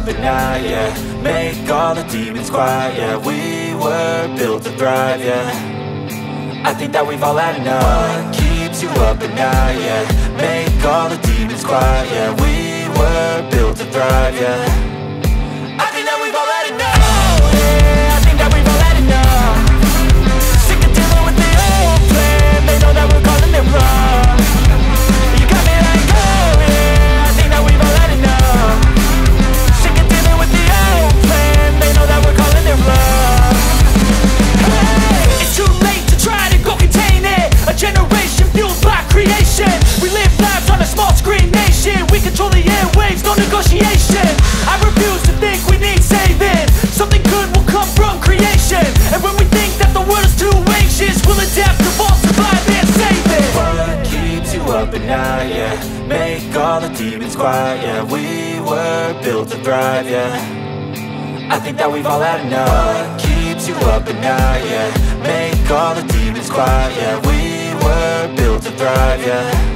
At night, yeah. Make all the demons quiet, yeah. We were built to thrive, yeah. I think that we've all had enough. What keeps you up at night, yeah. Make all the demons quiet, yeah. We were built to thrive, yeah. I think that we've all had enough. Oh, yeah, I think that we've all had enough. Sick of dealing with the old plan. They know that we're calling it wrong. You got me like, oh yeah, I think that we've all had enough. It's too late to try to go contain it. A generation fueled by creation. We live lives on a small screen nation. We control the airwaves, no negotiation. I refuse to think we need saving. Something good will come from creation. And when we think that the world is too anxious, we'll adapt, evolve, survive and save it. What keeps you up at night, yeah. Make all the demons quiet, yeah. We were built to thrive, yeah. I think that we've all had enough. What keeps you up at night, yeah. Make all the demons quiet, yeah. We were built to thrive, yeah.